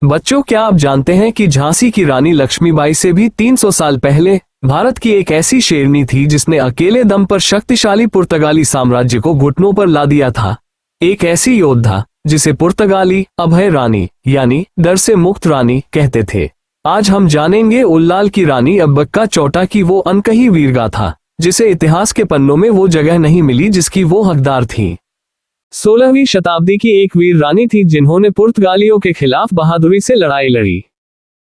बच्चों, क्या आप जानते हैं कि झांसी की रानी लक्ष्मीबाई से भी 300 साल पहले भारत की एक ऐसी शेरनी थी जिसने अकेले दम पर शक्तिशाली पुर्तगाली साम्राज्य को घुटनों पर ला दिया था। एक ऐसी योद्धा जिसे पुर्तगाली अभय रानी यानी डर से मुक्त रानी कहते थे। आज हम जानेंगे उल्लाल की रानी अब्बक्का चौटा की वो अनकही वीरगाथा जिसे इतिहास के पन्नों में वो जगह नहीं मिली जिसकी वो हकदार थी। 16वीं शताब्दी की एक वीर रानी थी जिन्होंने पुर्तगालियों के खिलाफ बहादुरी से लड़ाई लड़ी।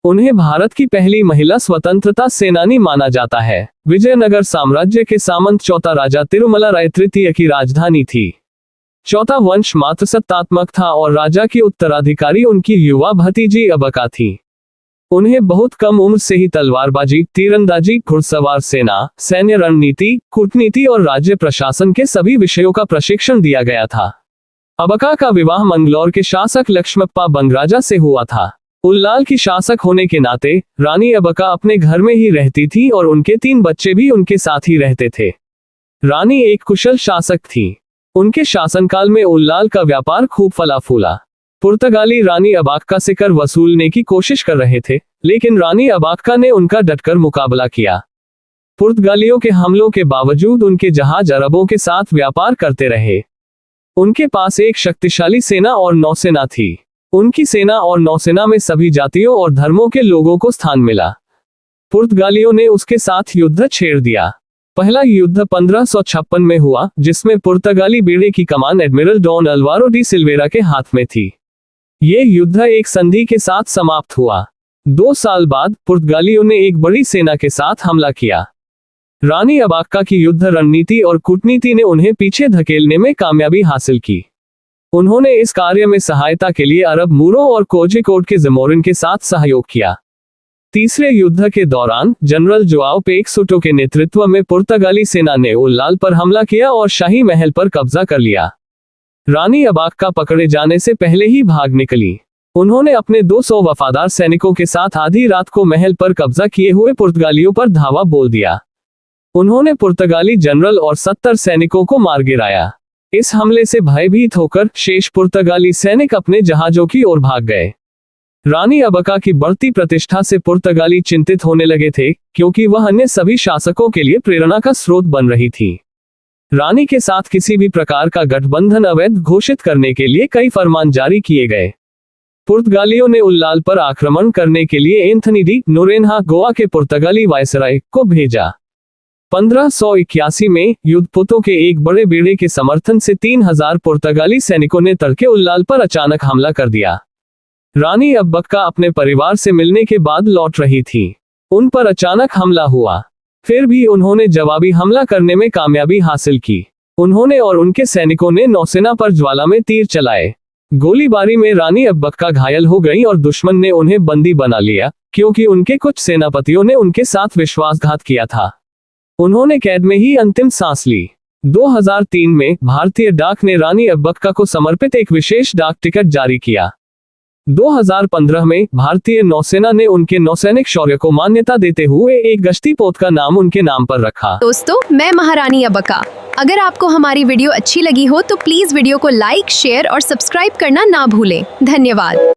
उन्हें भारत की पहली महिला स्वतंत्रता सेनानी माना जाता है। विजयनगर साम्राज्य के सामंत चौथा राजा तिरुमला राय तृतीय की राजधानी थी। चौथा वंश मातृसत्तात्मक था और राजा की उत्तराधिकारी उनकी युवा भतीजी अब्बक्का थी। उन्हें बहुत कम उम्र से ही तलवारबाजी, तीरंदाजी, घुड़सवार सेना, सैन्य रणनीति, कूटनीति और राज्य प्रशासन के सभी विषयों का प्रशिक्षण दिया गया था। अब्बक्का का विवाह मंगलौर के शासक लक्ष्मप्पा बंगराजा से हुआ था। उल्लाल की शासक होने के नाते रानी अब्बक्का अपने घर में ही रहती थी और उनके 3 बच्चे भी उनके साथ ही रहते थे। रानी एक कुशल शासक थी। उनके शासनकाल में उल्लाल का व्यापार खूब फला फूला। पुर्तगाली रानी अब्बक्का से कर वसूलने की कोशिश कर रहे थे, लेकिन रानी अब्बक्का ने उनका डटकर मुकाबला किया। पुर्तगालियों के हमलों के बावजूद उनके जहाज अरबों के साथ व्यापार करते रहे। उनके पास एक शक्तिशाली सेना और नौसेना थी। उनकी सेना और नौसेना में सभी जातियों और धर्मों के लोगों को स्थान मिला। पुर्तगालियों ने उसके साथ युद्ध छेड़ दिया। पहला युद्ध 1556 में हुआ, जिसमें पुर्तगाली बेड़े की कमान admiral Don Alvaro de Silveira के हाथ में थी। ये युद्ध एक संधि के साथ समाप्त हुआ। 2 साल बाद पुर्तगालियों ने एक बड़ी सेना के साथ हमला किया। रानी अब्बक्का की युद्ध रणनीति और कूटनीति ने उन्हें पीछे धकेलने में कामयाबी हासिल की। उन्होंने इस कार्य में सहायता के लिए अरब मूरों और कोझिकोड के जमोरिन के साथ सहयोग किया। तीसरे युद्ध के दौरान जनरल जोआओ पेक्सुटो के नेतृत्व में पुर्तगाली सेना ने उल्लाल पर हमला किया और शाही महल पर कब्जा कर लिया। रानी अब्बक्का पकड़े जाने से पहले ही भाग निकली। उन्होंने अपने 200 वफादार सैनिकों के साथ आधी रात को महल पर कब्जा किए हुए पुर्तगालियों पर धावा बोल दिया। उन्होंने पुर्तगाली जनरल और 70 सैनिकों को मार गिराया। इस हमले से भयभीत होकर शेष पुर्तगाली सैनिक अपने जहाजों की ओर भाग गए। रानी अब्बक्का की बढ़ती प्रतिष्ठा से पुर्तगाली चिंतित होने लगे थे, क्योंकि वह अन्य सभी शासकों के लिए प्रेरणा का स्रोत बन रही थी। रानी के साथ किसी भी प्रकार का गठबंधन अवैध घोषित करने के लिए कई फरमान जारी किए गए। पुर्तगालियों ने उल्लाल पर आक्रमण करने के लिए एंथनी डी नोरेन्हा गोवा के पुर्तगाली वायसराय को भेजा। 1581 में युद्धपोतों के एक बड़े बेड़े के समर्थन से 3000 पुर्तगाली सैनिकों ने तड़के उल्लाल पर अचानक हमला कर दिया। रानी अब्बक्का अपने परिवार से मिलने के बाद लौट रही थी। उन पर अचानक हमला हुआ। फिर भी उन्होंने जवाबी हमला करने में कामयाबी हासिल की। उन्होंने और उनके सैनिकों ने नौसेना पर ज्वाला में तीर चलाए। गोलीबारी में रानी अब्बक्का घायल हो गई और दुश्मन ने उन्हें बंदी बना लिया, क्योंकि उनके कुछ सेनापतियों ने उनके साथ विश्वासघात किया था। उन्होंने कैद में ही अंतिम सांस ली। 2003 में भारतीय डाक ने रानी अब्बक्का को समर्पित एक विशेष डाक टिकट जारी किया। 2015 में भारतीय नौसेना ने उनके नौसैनिक शौर्य को मान्यता देते हुए एक गश्ती पोत का नाम उनके नाम पर रखा। दोस्तों, मैं महारानी अब्बक्का। अगर आपको हमारी वीडियो अच्छी लगी हो तो प्लीज वीडियो को लाइक, शेयर और सब्सक्राइब करना ना भूलें। धन्यवाद।